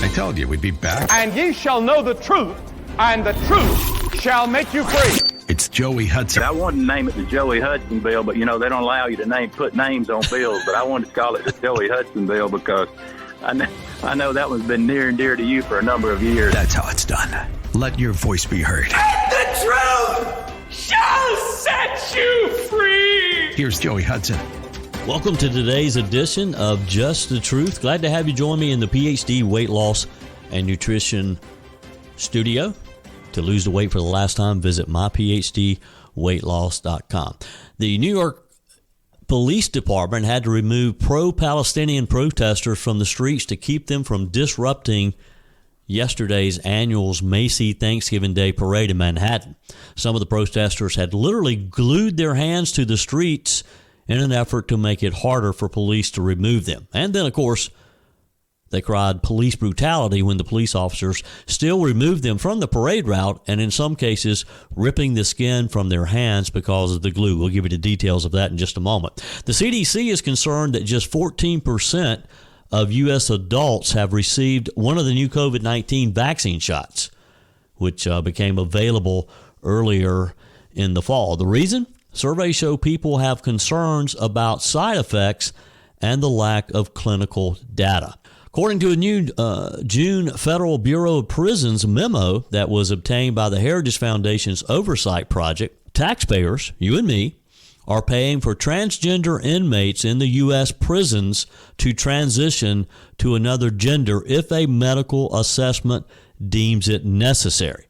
I told you we'd be back. And ye shall know the truth, and the truth shall make you free. It's Joey Hudson. I wanted to name it the Joey Hudson bill, but, they don't allow you to put names on bills. But I wanted to call it the Joey Hudson bill because I know that one's been near and dear to you for a number of years. That's how it's done. Let your voice be heard. And the truth shall set you free. Here's Joey Hudson. Welcome to today's edition of Just the Truth. Glad to have you join me in the PhD Weight Loss and Nutrition studio. To lose the weight for the last time, visit myphdweightloss.com. The New York Police Department had to remove pro-Palestinian protesters from the streets to keep them from disrupting yesterday's annual Macy Thanksgiving Day parade in Manhattan. Some of the protesters had literally glued their hands to the streets in an effort to make it harder for police to remove them. And then, of course, they cried police brutality when the police officers still removed them from the parade route and in some cases ripping the skin from their hands because of the glue. We'll give you the details of that in just a moment. The CDC is concerned that just 14% of U.S. adults have received one of the new COVID-19 vaccine shots, which became available earlier in the fall. The reason? Surveys show people have concerns about side effects and the lack of clinical data. According to a new June Federal Bureau of Prisons memo that was obtained by the Heritage Foundation's Oversight project, taxpayers, you and me, are paying for transgender inmates in the U.S. prisons to transition to another gender if a medical assessment deems it necessary.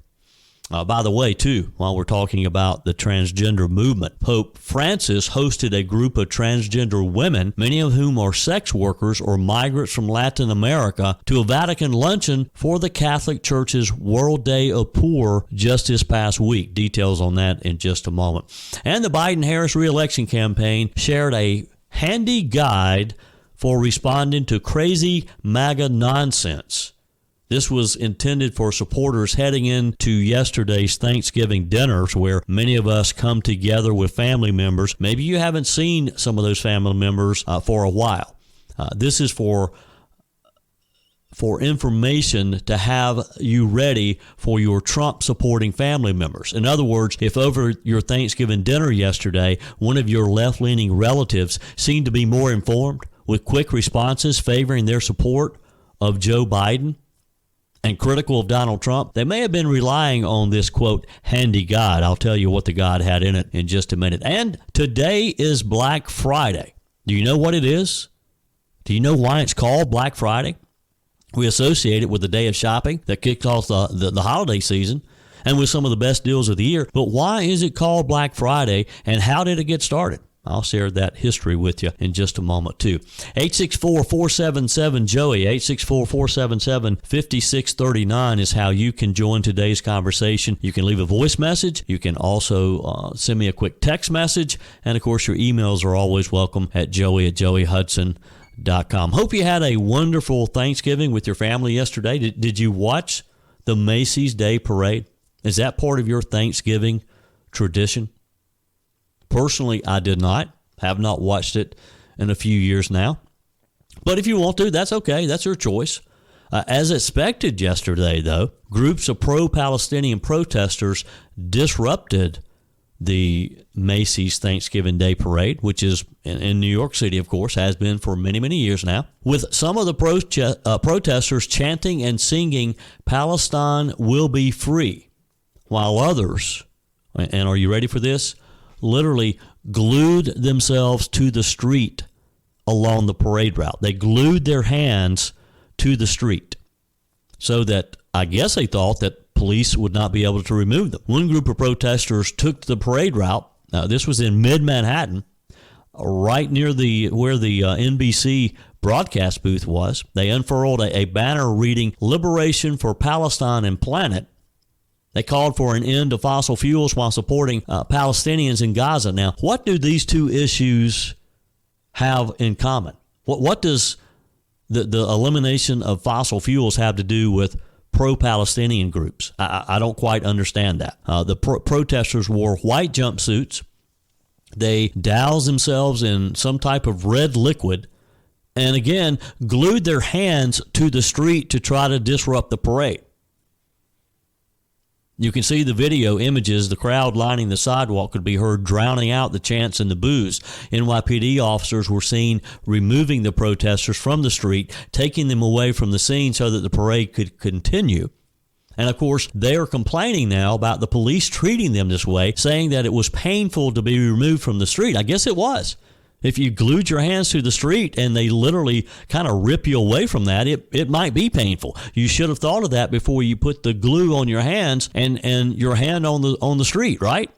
By the way, too, while we're talking about the transgender movement, Pope Francis hosted a group of transgender women, many of whom are sex workers or migrants from Latin America, to a Vatican luncheon for the Catholic Church's World Day of Poor just this past week. Details on that in just a moment. And the Biden-Harris re-election campaign shared a handy guide for responding to crazy MAGA nonsense. This was intended for supporters heading into yesterday's Thanksgiving dinners where many of us come together with family members. Maybe you haven't seen some of those family members for a while. This is for information to have you ready for your Trump-supporting family members. In other words, if over your Thanksgiving dinner yesterday, one of your left-leaning relatives seemed to be more informed with quick responses favoring their support of Joe Biden, and critical of Donald Trump, they may have been relying on this, quote, handy guide. I'll tell you what the guide had in it in just a minute. And today is Black Friday. Do you know what it is? Do you know why it's called Black Friday? We associate it with the day of shopping that kicked off the holiday season and with some of the best deals of the year. But why is it called Black Friday, and how did it get started? I'll share that history with you in just a moment, too. 864-477-JOEY, 864-477-5639 is how you can join today's conversation. You can leave a voice message. You can also send me a quick text message. And, of course, your emails are always welcome at joey@joeyhudson.com. Hope you had a wonderful Thanksgiving with your family yesterday. Did you watch the Macy's Day Parade? Is that part of your Thanksgiving tradition? Personally, I did not. Have not watched it in a few years now. But if you want to, that's okay. That's your choice. As expected yesterday, though, groups of pro-Palestinian protesters disrupted the Macy's Thanksgiving Day Parade, which is in New York City, of course, has been for many, many years now, with some of the protesters chanting and singing, "Palestine will be free," while others, and are you ready for this, literally glued themselves to the street along the parade route. They glued their hands to the street so that I guess they thought that police would not be able to remove them. One group of protesters took the parade route. This was in mid-Manhattan, right near where the NBC broadcast booth was. They unfurled a banner reading, "Liberation for Palestine and Planet." They called for an end to fossil fuels while supporting Palestinians in Gaza. Now, what do these two issues have in common? What does the elimination of fossil fuels have to do with pro-Palestinian groups? I don't quite understand that. The protesters wore white jumpsuits. They doused themselves in some type of red liquid and again glued their hands to the street to try to disrupt the parade. You can see the video images. The crowd lining the sidewalk could be heard drowning out the chants and the boos. NYPD officers were seen removing the protesters from the street, taking them away from the scene so that the parade could continue. And of course, they are complaining now about the police treating them this way, saying that it was painful to be removed from the street. I guess it was. If you glued your hands to the street and they literally kind of rip you away from that, it might be painful. You should have thought of that before you put the glue on your hands and your hand on the street, right?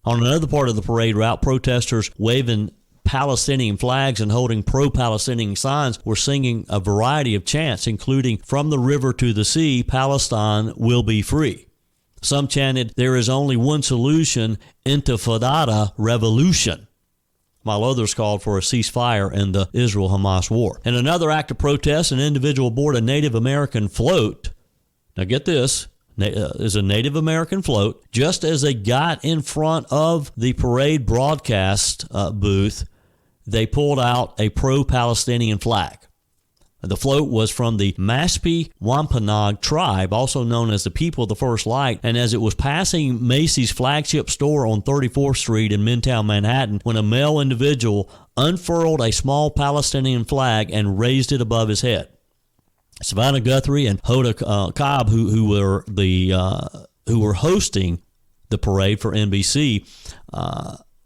On another part of the parade route, protesters waving Palestinian flags and holding pro-Palestinian signs were singing a variety of chants, including "From the river to the sea, Palestine will be free." Some chanted, "There is only one solution, intifada revolution," while others called for a ceasefire in the Israel-Hamas war. In another act of protest, an individual aboard a Native American float, now get this, is a Native American float, just as they got in front of the parade broadcast booth, they pulled out a pro-Palestinian flag. The float was from the Mashpee Wampanoag tribe, also known as the People of the First Light, and as it was passing Macy's flagship store on 34th Street in Midtown Manhattan, when a male individual unfurled a small Palestinian flag and raised it above his head. Savannah Guthrie and Hoda Cobb, who were hosting the parade for NBC,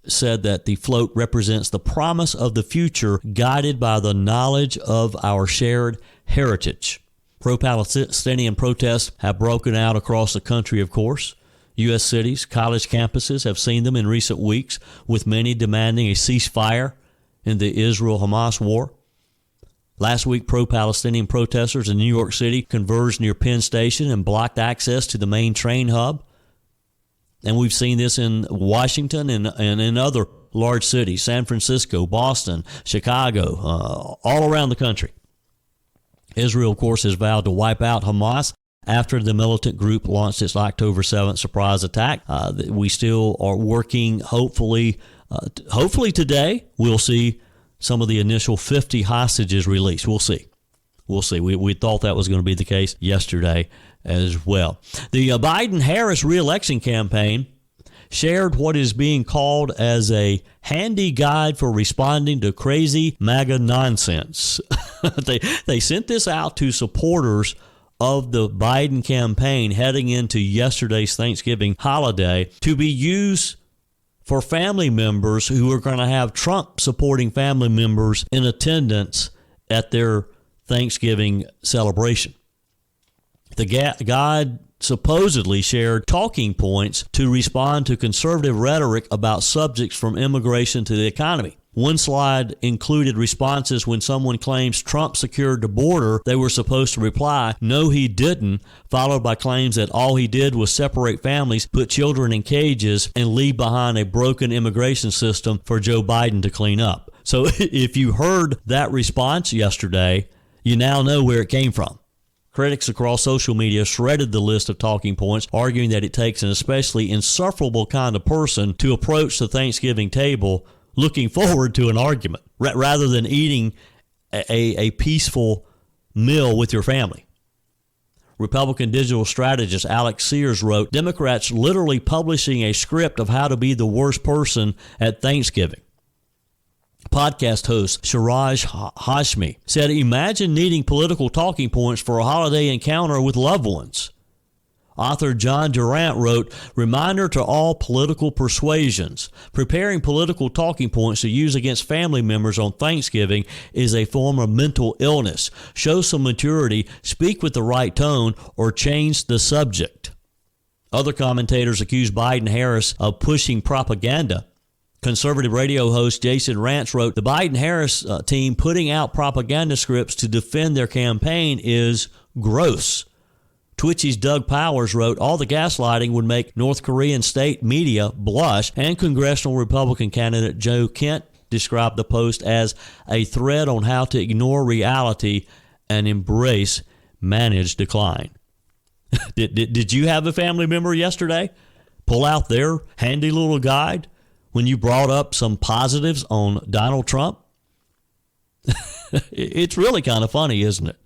said that the float represents the promise of the future, guided by the knowledge of our shared heritage. Pro-Palestinian protests have broken out across the country, of course. U.S. cities, college campuses have seen them in recent weeks, with many demanding a ceasefire in the Israel-Hamas war. Last week, pro-Palestinian protesters in New York City converged near Penn Station and blocked access to the main train hub. And we've seen this in Washington and in other large cities, San Francisco, Boston, Chicago, all around the country. Israel, of course, has vowed to wipe out Hamas after the militant group launched its October 7th surprise attack. We still are working, hopefully today, we'll see some of the initial 50 hostages released. We'll see. We thought that was going to be the case yesterday as well. The Biden-Harris re-election campaign shared what is being called as a handy guide for responding to crazy MAGA nonsense. They sent this out to supporters of the Biden campaign heading into yesterday's Thanksgiving holiday to be used for family members who are going to have Trump-supporting family members in attendance at their Thanksgiving celebration. The guide supposedly shared talking points to respond to conservative rhetoric about subjects from immigration to the economy. One slide included responses when someone claims Trump secured the border. They were supposed to reply, "No, he didn't," followed by claims that all he did was separate families, put children in cages, and leave behind a broken immigration system for Joe Biden to clean up. So if you heard that response yesterday, you now know where it came from. Critics across social media shredded the list of talking points, arguing that it takes an especially insufferable kind of person to approach the Thanksgiving table looking forward to an argument rather than eating a peaceful meal with your family. Republican digital strategist Alex Sears wrote, "Democrats literally publishing a script of how to be the worst person at Thanksgiving." Podcast host Siraj Hashmi said, "Imagine needing political talking points for a holiday encounter with loved ones." Author John Durant wrote, "Reminder to all political persuasions. Preparing political talking points to use against family members on Thanksgiving is a form of mental illness. Show some maturity, speak with the right tone, or change the subject." Other commentators accused Biden-Harris of pushing propaganda. Conservative radio host Jason Rantz wrote, "The Biden-Harris team putting out propaganda scripts to defend their campaign is gross." Twitchy's Doug Powers wrote, "All the gaslighting would make North Korean state media blush," and congressional Republican candidate Joe Kent described the post as a thread on how to ignore reality and embrace managed decline. Did you have a family member yesterday pull out their handy little guide when you brought up some positives on Donald Trump? It's really kind of funny, isn't it,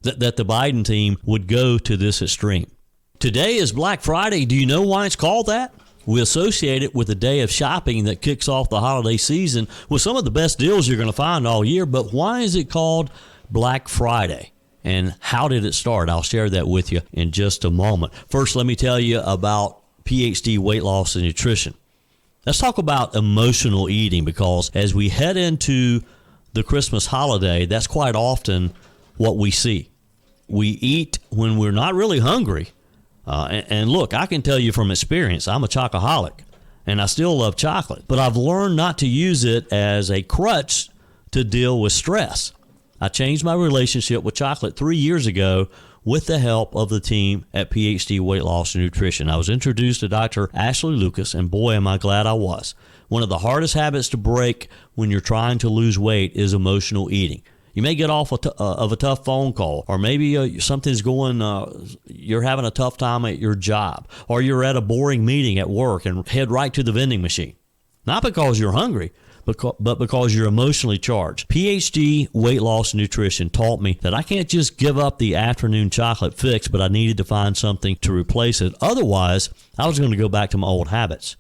that the Biden team would go to this extreme. Today is Black Friday. Do you know why it's called that? We associate it with a day of shopping that kicks off the holiday season with some of the best deals you're going to find all year. But why is it called Black Friday? And how did it start? I'll share that with you in just a moment. First, let me tell you about PhD Weight Loss and Nutrition. Let's talk about emotional eating, because as we head into the Christmas holiday, that's quite often what we see. We eat when we're not really hungry. And look, I can tell you from experience, I'm a chocoholic, and I still love chocolate. But I've learned not to use it as a crutch to deal with stress. I changed my relationship with chocolate 3 years ago with the help of the team at PhD Weight Loss and Nutrition. I was introduced to Dr. Ashley Lucas, and boy, am I glad I was. One of the hardest habits to break when you're trying to lose weight is emotional eating. You may get off of a tough phone call, or maybe something's going, you're having a tough time at your job, or you're at a boring meeting at work and head right to the vending machine. Not because you're hungry, but because you're emotionally charged. PhD Weight Loss and Nutrition taught me that I can't just give up the afternoon chocolate fix, but I needed to find something to replace it. Otherwise, I was going to go back to my old habits.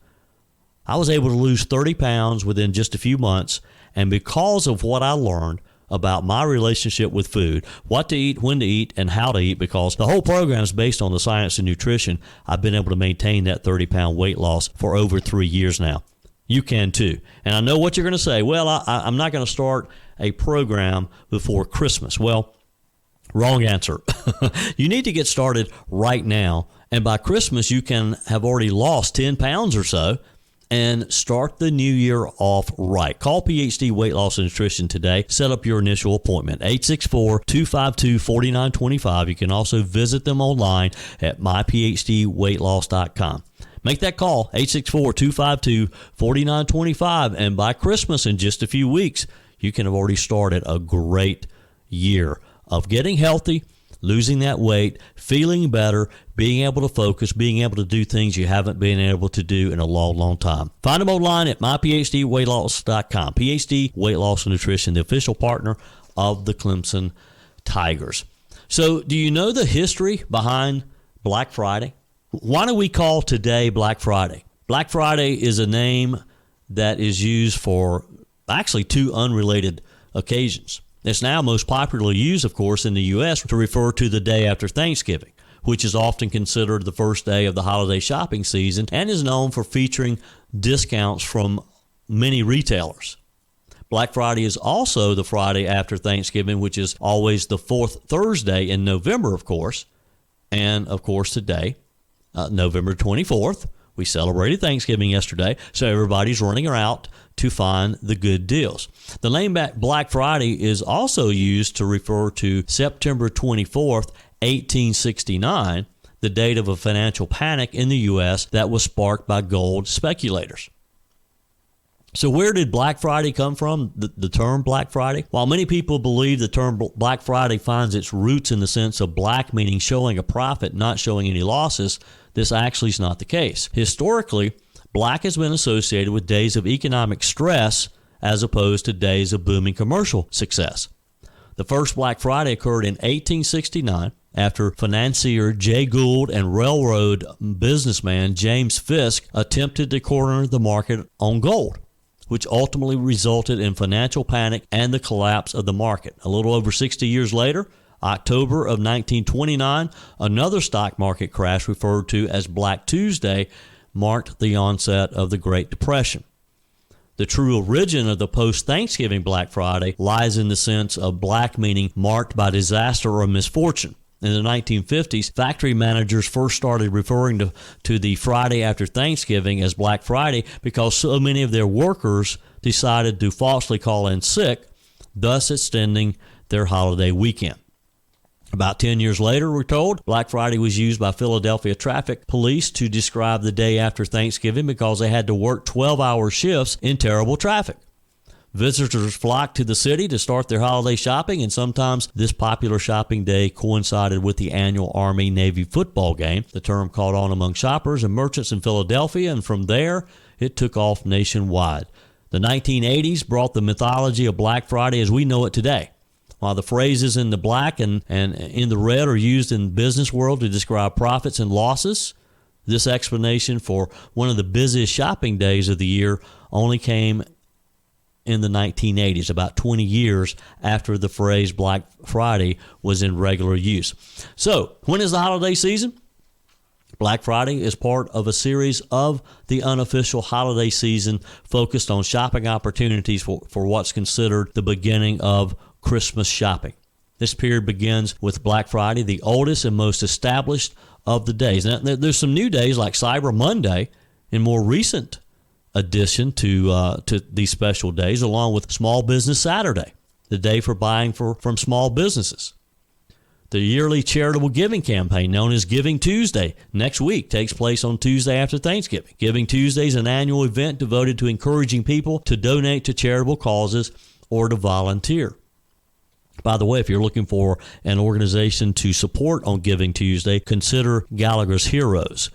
I was able to lose 30 pounds within just a few months, and because of what I learned about my relationship with food, what to eat, when to eat, and how to eat, because the whole program is based on the science of nutrition, I've been able to maintain that 30-pound weight loss for over 3 years now. You can too. And I know what you're going to say. Well, I'm not going to start a program before Christmas. Well, wrong answer. You need to get started right now. And by Christmas, you can have already lost 10 pounds or so and start the new year off right. Call PhD Weight Loss and Nutrition today. Set up your initial appointment, 864-252-4925. You can also visit them online at myphdweightloss.com. Make that call, 864-252-4925, and by Christmas, in just a few weeks, you can have already started a great year of getting healthy, losing that weight, feeling better, being able to focus, being able to do things you haven't been able to do in a long, long time. Find them online at myphdweightloss.com. PhD Weight Loss and Nutrition, the official partner of the Clemson Tigers. So do you know the history behind Black Friday? Why do we call today Black Friday? Black Friday is a name that is used for actually two unrelated occasions. It's now most popularly used, of course, in the U.S. to refer to the day after Thanksgiving, which is often considered the first day of the holiday shopping season and is known for featuring discounts from many retailers. Black Friday is also the Friday after Thanksgiving, which is always the fourth Thursday in November, of course. And, of course, today, November 24th, we celebrated Thanksgiving yesterday, so everybody's running out to find the good deals. The name Black Friday is also used to refer to September 24th, 1869, the date of a financial panic in the U.S. that was sparked by gold speculators. So where did Black Friday come from, the term Black Friday? While many people believe the term Black Friday finds its roots in the sense of black meaning showing a profit, not showing any losses, this actually is not the case. Historically, black has been associated with days of economic stress as opposed to days of booming commercial success. The first Black Friday occurred in 1869 after financier Jay Gould and railroad businessman James Fisk attempted to corner the market on gold, which ultimately resulted in financial panic and the collapse of the market. A little over 60 years later, October of 1929, another stock market crash referred to as Black Tuesday marked the onset of the Great Depression. The true origin of the post-Thanksgiving Black Friday lies in the sense of black meaning marked by disaster or misfortune. In the 1950s, factory managers first started referring to the Friday after Thanksgiving as Black Friday because so many of their workers decided to falsely call in sick, thus extending their holiday weekend. About 10 years later, we're told, Black Friday was used by Philadelphia traffic police to describe the day after Thanksgiving because they had to work 12-hour shifts in terrible traffic. Visitors flocked to the city to start their holiday shopping, and sometimes this popular shopping day coincided with the annual Army-Navy football game. The term caught on among shoppers and merchants in Philadelphia, and from there, it took off nationwide. The 1980s brought the mythology of Black Friday as we know it today. While the phrases in the black and in the red are used in the business world to describe profits and losses, this explanation for one of the busiest shopping days of the year only came in the 1980s, about 20 years after the phrase Black Friday was in regular use. So, when is the holiday season? Black Friday is part of a series of the unofficial holiday season focused on shopping opportunities for what's considered the beginning of Christmas shopping. This period begins with Black Friday, the oldest and most established of the days. Now, there's some new days like Cyber Monday in more recent addition to these special days, along with Small Business Saturday, the day for buying from small businesses. The yearly charitable giving campaign known as Giving Tuesday next week takes place on Tuesday after Thanksgiving. Giving Tuesday is an annual event devoted to encouraging people to donate to charitable causes or to volunteer. By the way, if you're looking for an organization to support on Giving Tuesday, consider Gallagher's Heroes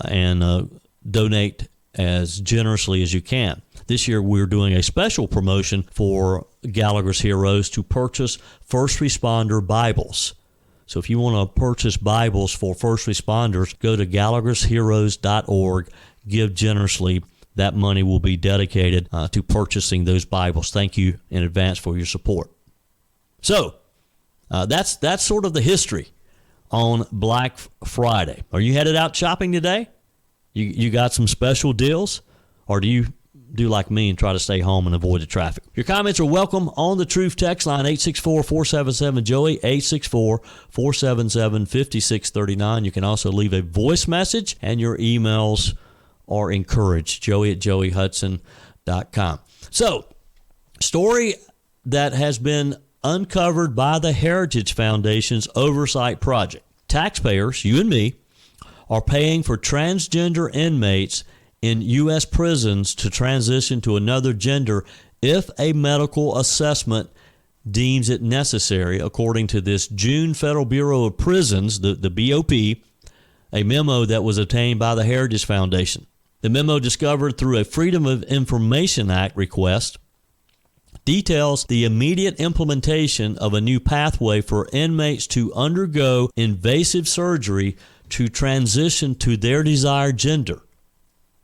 and donate as generously as you can. This year, we're doing a special promotion for Gallagher's Heroes to purchase first responder Bibles. So if you want to purchase Bibles for first responders, go to Gallagher'sHeroes.org, give generously. That money will be dedicated to purchasing those Bibles. Thank you in advance for your support. So that's sort of the history on Black Friday. Are you headed out shopping today? You got some special deals? Or do you do like me and try to stay home and avoid the traffic? Your comments are welcome on the Truth text line, 864-477-JOEY, 864-477-5639. You can also leave a voice message, and your emails are encouraged, joey@joeyhudson.com. So, story that has been uncovered by the Heritage Foundation's Oversight project. Taxpayers, you and me, are paying for transgender inmates in U.S. prisons to transition to another gender if a medical assessment deems it necessary, according to this June Federal Bureau of Prisons, the BOP, a memo that was obtained by the Heritage Foundation. The memo, discovered through a Freedom of Information Act request, details the immediate implementation of a new pathway for inmates to undergo invasive surgery to transition to their desired gender.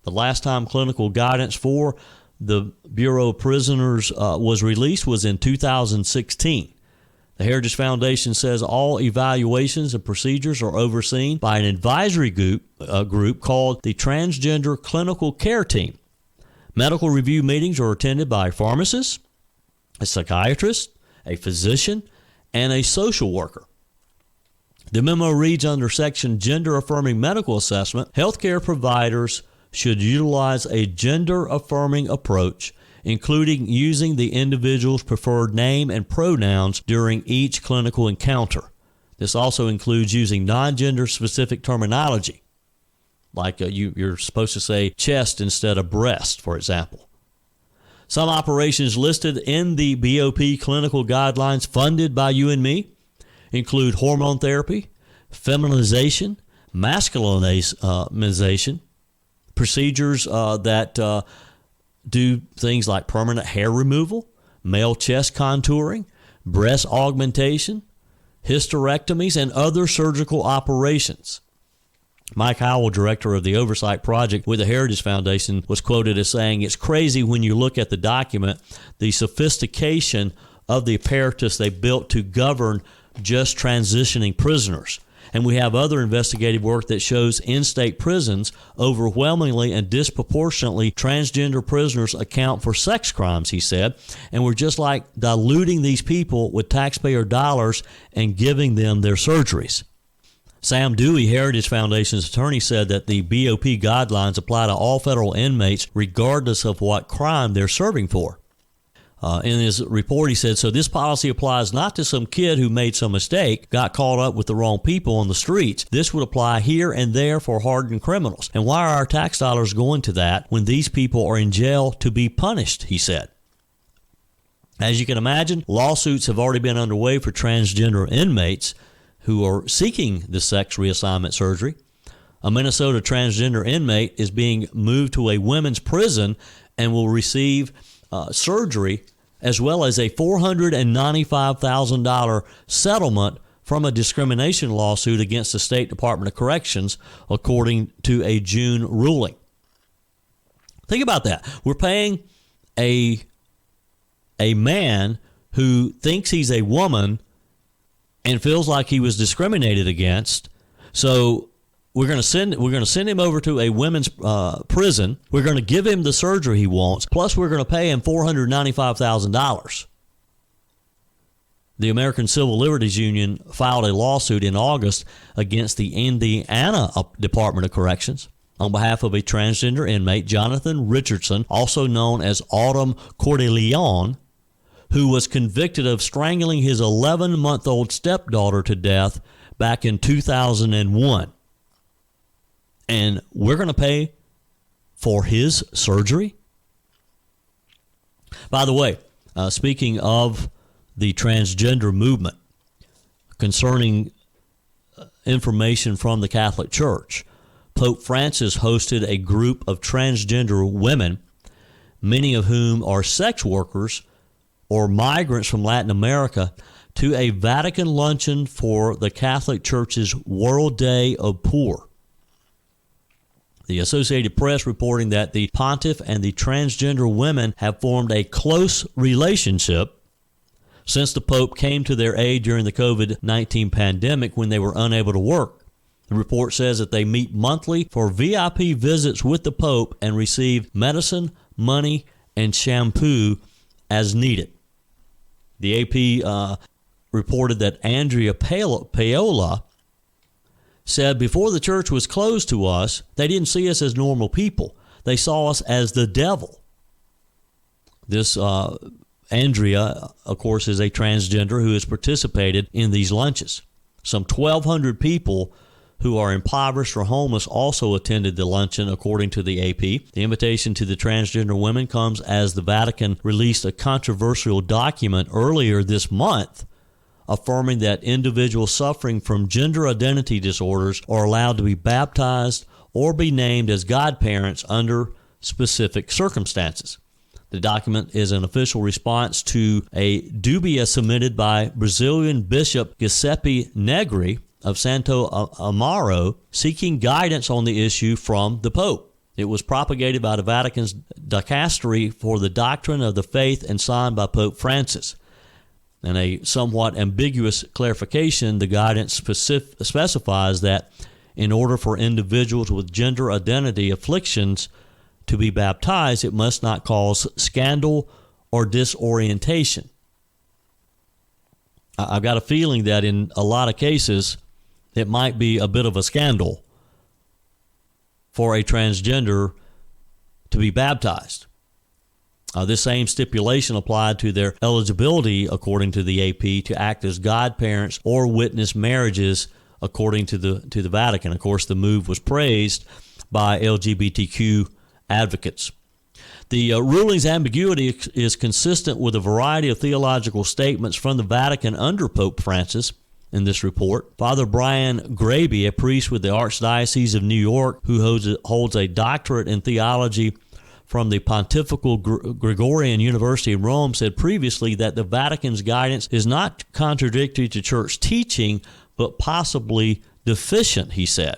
The last time clinical guidance for the Bureau of Prisoners was released was in 2016. The Heritage Foundation says all evaluations and procedures are overseen by an advisory group called the Transgender Clinical Care Team. Medical review meetings are attended by pharmacists, a psychiatrist, a physician, and a social worker. The memo reads under section Gender Affirming Medical Assessment, healthcare providers should utilize a gender-affirming approach, including using the individual's preferred name and pronouns during each clinical encounter. This also includes using non-gender specific terminology, like you're supposed to say chest instead of breast, for example. Some operations listed in the BOP clinical guidelines funded by you and me include hormone therapy, feminization, masculinization, procedures that do things like permanent hair removal, male chest contouring, breast augmentation, hysterectomies, and other surgical operations. Mike Howell, director of the Oversight project with the Heritage Foundation, was quoted as saying, "It's crazy when you look at the document, the sophistication of the apparatus they built to govern just transitioning prisoners. And we have other investigative work that shows in state prisons, overwhelmingly and disproportionately, transgender prisoners account for sex crimes," he said. "And we're just like diluting these people with taxpayer dollars and giving them their surgeries." Sam Dewey, Heritage Foundation's attorney, said that the BOP guidelines apply to all federal inmates regardless of what crime they're serving for. In his report, he said, "So this policy applies not to some kid who made some mistake, got caught up with the wrong people on the streets. This would apply here and there for hardened criminals. And why are our tax dollars going to that when these people are in jail to be punished?" he said. As you can imagine, lawsuits have already been underway for transgender inmates who are seeking the sex reassignment surgery. A Minnesota transgender inmate is being moved to a women's prison and will receive surgery as well as a $495,000 settlement from a discrimination lawsuit against the State Department of Corrections, according to a June ruling. Think about that. We're paying a man who thinks he's a woman and feels like he was discriminated against. So we're going to send him over to a women's prison. We're going to give him the surgery he wants. Plus, we're going to pay him $495,000. The American Civil Liberties Union filed a lawsuit in August against the Indiana Department of Corrections on behalf of a transgender inmate, Jonathan Richardson, also known as Autumn Cordellion, who was convicted of strangling his 11-month-old stepdaughter to death back in 2001. And we're going to pay for his surgery? By the way, speaking of the transgender movement, concerning information from the Catholic Church, Pope Francis hosted a group of transgender women, many of whom are sex workers or migrants from Latin America, to a Vatican luncheon for the Catholic Church's World Day of Poor. The Associated Press reporting that the pontiff and the transgender women have formed a close relationship since the Pope came to their aid during the COVID-19 pandemic when they were unable to work. The report says that they meet monthly for VIP visits with the Pope and receive medicine, money, and shampoo as needed. The AP reported that Andrea Paola said, before the church was closed to us, they didn't see us as normal people. They saw us as the devil. This Andrea, of course, is a transgender who has participated in these lunches. Some 1,200 people who are impoverished or homeless also attended the luncheon, according to the AP. The invitation to the transgender women comes as the Vatican released a controversial document earlier this month affirming that individuals suffering from gender identity disorders are allowed to be baptized or be named as godparents under specific circumstances. The document is an official response to a dubia submitted by Brazilian Bishop Giuseppe Negri of Santo Amaro seeking guidance on the issue from the Pope. It was propagated by the Vatican's Dicastery for the Doctrine of the Faith and signed by Pope Francis. In a somewhat ambiguous clarification, the guidance specifies that in order for individuals with gender identity afflictions to be baptized, it must not cause scandal or disorientation. I've got a feeling that in a lot of cases, it might be a bit of a scandal for a transgender to be baptized. This same stipulation applied to their eligibility, according to the AP, to act as godparents or witness marriages, according to the Vatican. Of course, the move was praised by LGBTQ advocates. The ruling's ambiguity is consistent with a variety of theological statements from the Vatican under Pope Francis. In this report, Father Brian Graby, a priest with the Archdiocese of New York who holds a doctorate in theology from the Pontifical Gregorian University in Rome, said previously that the Vatican's guidance is not contradictory to church teaching, but possibly deficient, he said.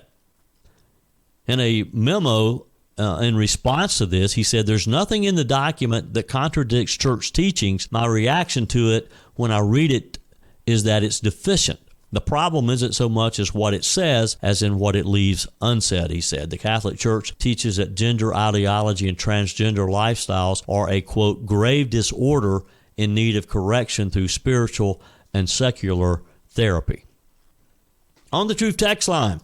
In a memo in response to this, he said, there's nothing in the document that contradicts church teachings. My reaction to it when I read it is that it's deficient. The problem isn't so much as what it says as in what it leaves unsaid, he said. The Catholic Church teaches that gender ideology and transgender lifestyles are a, quote, grave disorder in need of correction through spiritual and secular therapy. On the Truth text line,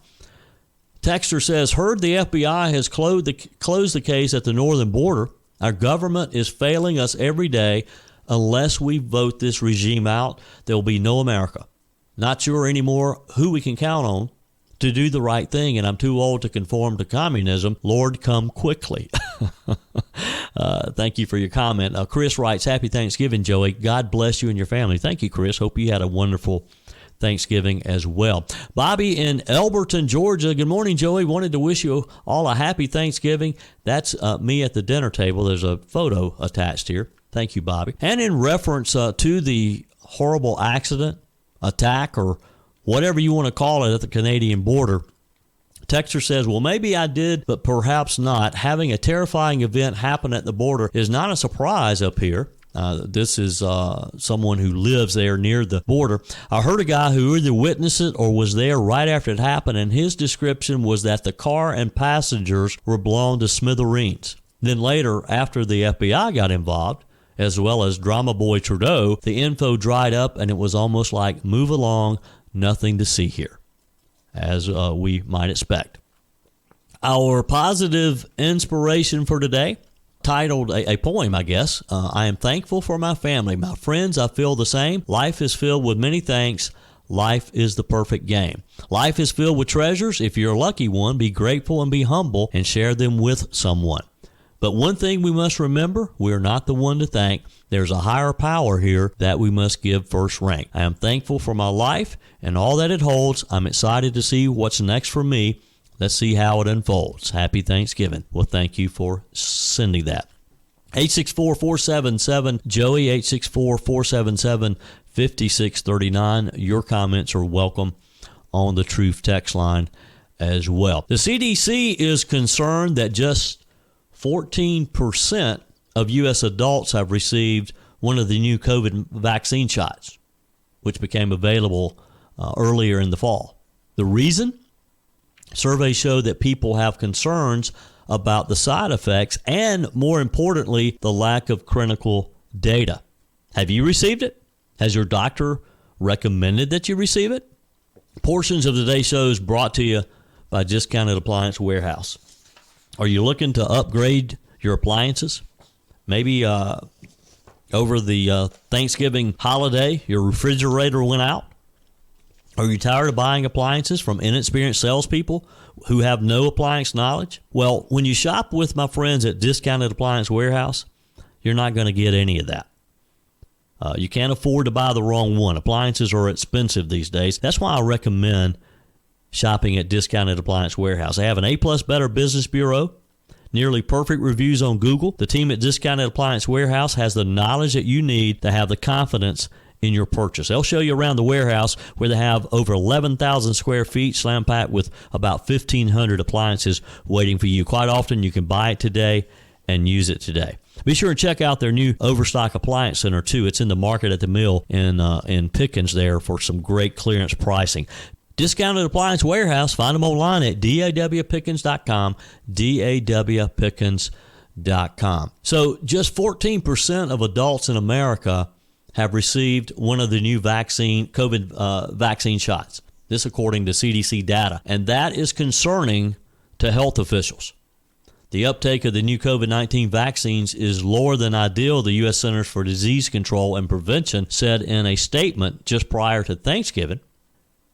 texter says, heard the FBI has closed the case at the northern border. Our government is failing us every day. Unless we vote this regime out, there will be no America. Not sure anymore who we can count on to do the right thing, and I'm too old to conform to communism. Lord, come quickly. Thank you for your comment. Chris writes, happy Thanksgiving, Joey. God bless you and your family. Thank you, Chris. Hope you had a wonderful Thanksgiving as well. Bobby in Elberton, Georgia. Good morning, Joey. Wanted to wish you all a happy Thanksgiving. That's me at the dinner table. There's a photo attached here. Thank you, Bobby. And in reference to the horrible accident, attack, or whatever you want to call it at the Canadian border, Texter says, well, maybe I did, but perhaps not. Having a terrifying event happen at the border is not a surprise up here. This is someone who lives there near the border. I heard a guy who either witnessed it or was there right after it happened, and his description was that the car and passengers were blown to smithereens. Then later, after the FBI got involved, as well as drama boy Trudeau, the info dried up, and it was almost like, move along, nothing to see here, as we might expect. Our positive inspiration for today, titled a poem, I guess. I am thankful for my family. My friends, I feel the same. Life is filled with many thanks. Life is the perfect game. Life is filled with treasures. If you're a lucky one, be grateful and be humble and share them with someone. But one thing we must remember, we're not the one to thank. There's a higher power here that we must give first rank. I am thankful for my life and all that it holds. I'm excited to see what's next for me. Let's see how it unfolds. Happy Thanksgiving. Well, thank you for sending that. 864-477-JOEY, 864-477-5639. Your comments are welcome on the Truth text line as well. The CDC is concerned that just 14% of U.S. adults have received one of the new COVID vaccine shots, which became available earlier in the fall. The reason? Surveys show that people have concerns about the side effects and, more importantly, the lack of clinical data. Have you received it? Has your doctor recommended that you receive it? Portions of today's show is brought to you by Discounted Appliance Warehouse. Are you looking to upgrade your appliances? Maybe over the Thanksgiving holiday, your refrigerator went out? Are you tired of buying appliances from inexperienced salespeople who have no appliance knowledge? Well, when you shop with my friends at Discounted Appliance Warehouse, you're not going to get any of that. You can't afford to buy the wrong one. Appliances are expensive these days. That's why I recommend shopping at Discounted Appliance Warehouse. They have an A-plus Better Business Bureau, nearly perfect reviews on Google. The team at Discounted Appliance Warehouse has the knowledge that you need to have the confidence in your purchase. They'll show you around the warehouse where they have over 11,000 square feet slam-packed with about 1,500 appliances waiting for you. Quite often you can buy it today and use it today. Be sure and check out their new Overstock Appliance Center, too. It's in the market at the mill in Pickens there for some great clearance pricing. Discounted Appliance Warehouse. Find them online at dawpickens.com, dawpickens.com. So just 14% of adults in America have received one of the new COVID vaccine shots. This according to CDC data. And that is concerning to health officials. The uptake of the new COVID-19 vaccines is lower than ideal, the U.S. Centers for Disease Control and Prevention said in a statement just prior to Thanksgiving.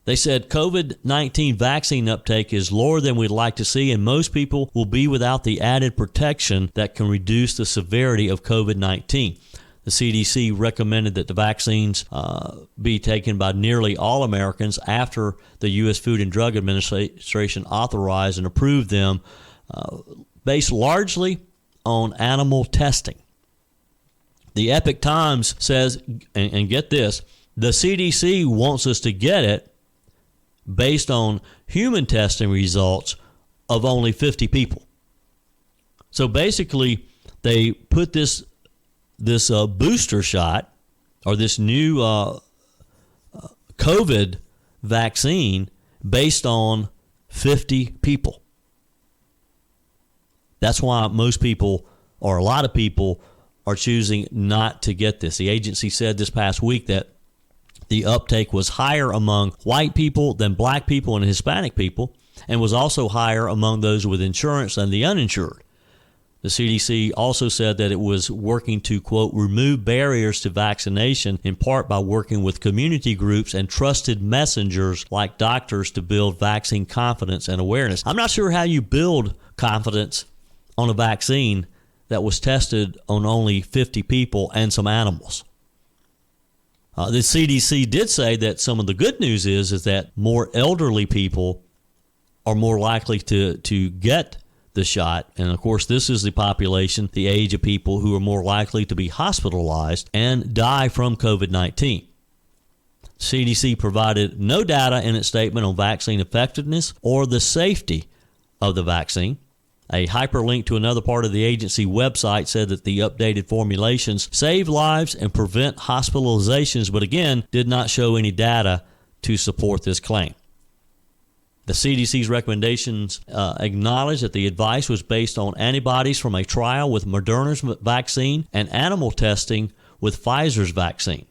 They said COVID-19 vaccine uptake is lower than we'd like to see, and most people will be without the added protection that can reduce the severity of COVID-19. The CDC recommended that the vaccines be taken by nearly all Americans after the U.S. Food and Drug Administration authorized and approved them based largely on animal testing. The Epoch Times says, and get this, the CDC wants us to get it based on human testing results of only 50 people. So basically, they put this booster shot or this new COVID vaccine based on 50 people. That's why most people, or a lot of people, are choosing not to get this. The agency said this past week that the uptake was higher among white people than black people and Hispanic people, and was also higher among those with insurance than the uninsured. The CDC also said that it was working to, quote, remove barriers to vaccination, in part by working with community groups and trusted messengers like doctors to build vaccine confidence and awareness. I'm not sure how you build confidence on a vaccine that was tested on only 50 people and some animals. The CDC did say that some of the good news is that more elderly people are more likely to get the shot. And of course, this is the population, the age of people who are more likely to be hospitalized and die from COVID-19. CDC provided no data in its statement on vaccine effectiveness or the safety of the vaccine. A hyperlink to another part of the agency website said that the updated formulations save lives and prevent hospitalizations, but again, did not show any data to support this claim. The CDC's recommendations acknowledge that the advice was based on antibodies from a trial with Moderna's vaccine and animal testing with Pfizer's vaccine.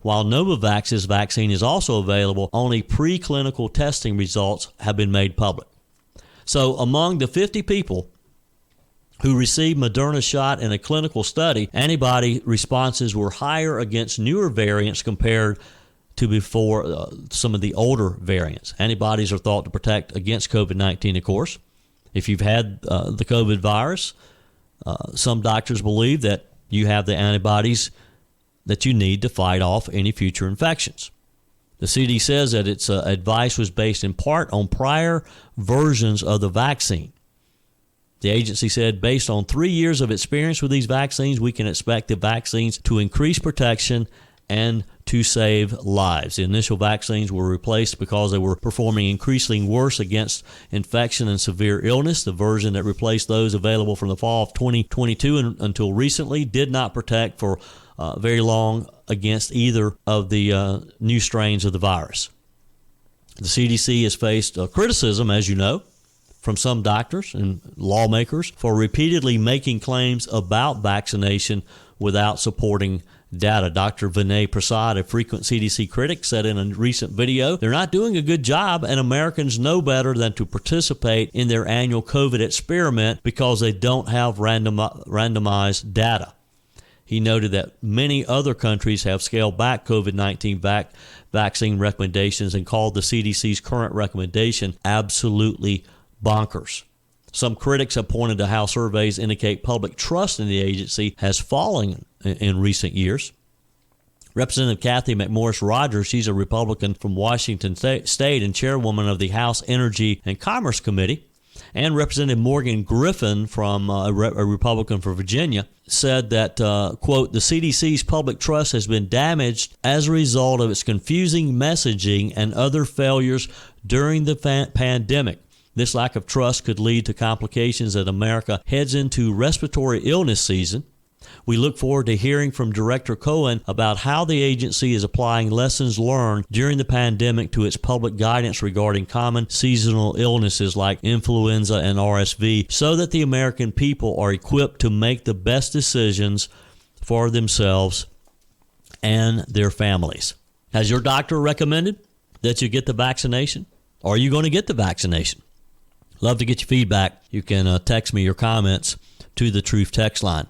While Novavax's vaccine is also available, only preclinical testing results have been made public. So among the 50 people who received Moderna's shot in a clinical study, antibody responses were higher against newer variants compared to before some of the older variants. Antibodies are thought to protect against COVID-19, of course. If you've had the COVID virus, some doctors believe that you have the antibodies that you need to fight off any future infections. The CDC says that its advice was based in part on prior versions of the vaccine. The agency said, based on 3 years of experience with these vaccines, we can expect the vaccines to increase protection and to save lives. The initial vaccines were replaced because they were performing increasingly worse against infection and severe illness. The version that replaced those available from the fall of 2022 until recently did not protect for very long against either of the new strains of the virus. The CDC has faced criticism, as you know, from some doctors and lawmakers for repeatedly making claims about vaccination without supporting data. Dr. Vinay Prasad, a frequent CDC critic, said in a recent video, they're not doing a good job and Americans know better than to participate in their annual COVID experiment because they don't have randomized data. He noted that many other countries have scaled back COVID-19 vaccine recommendations and called the CDC's current recommendation absolutely bonkers. Some critics have pointed to how surveys indicate public trust in the agency has fallen in recent years. Representative Kathy McMorris Rogers, she's a Republican from Washington State and chairwoman of the House Energy and Commerce Committee, and Representative Morgan Griffin from a Republican from Virginia, said that, quote, the CDC's public trust has been damaged as a result of its confusing messaging and other failures during the pandemic. This lack of trust could lead to complications as America heads into respiratory illness season. We look forward to hearing from Director Cohen about how the agency is applying lessons learned during the pandemic to its public guidance regarding common seasonal illnesses like influenza and RSV so that the American people are equipped to make the best decisions for themselves and their families. Has your doctor recommended that you get the vaccination? Are you going to get the vaccination? Love to get your feedback. You can text me your comments to the Truth text line.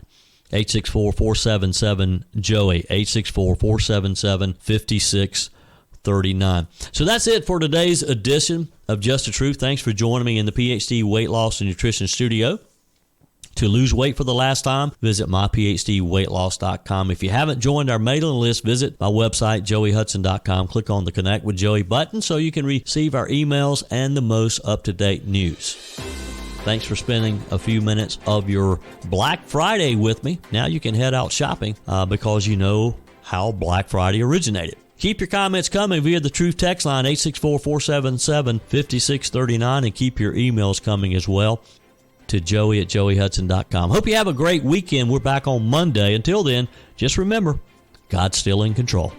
864-477-JOEY, 864-477-5639. So that's it for today's edition of Just the Truth. Thanks for joining me in the PhD Weight Loss and Nutrition Studio. To lose weight for the last time, visit myphdweightloss.com. If you haven't joined our mailing list, visit my website, joeyhudson.com. Click on the Connect with Joey button so you can receive our emails and the most up-to-date news. Thanks for spending a few minutes of your Black Friday with me. Now you can head out shopping because you know how Black Friday originated. Keep your comments coming via the Truth text line, 864-477-5639, and keep your emails coming as well to Joey at joeyhudson.com. Hope you have a great weekend. We're back on Monday. Until then, just remember, God's still in control.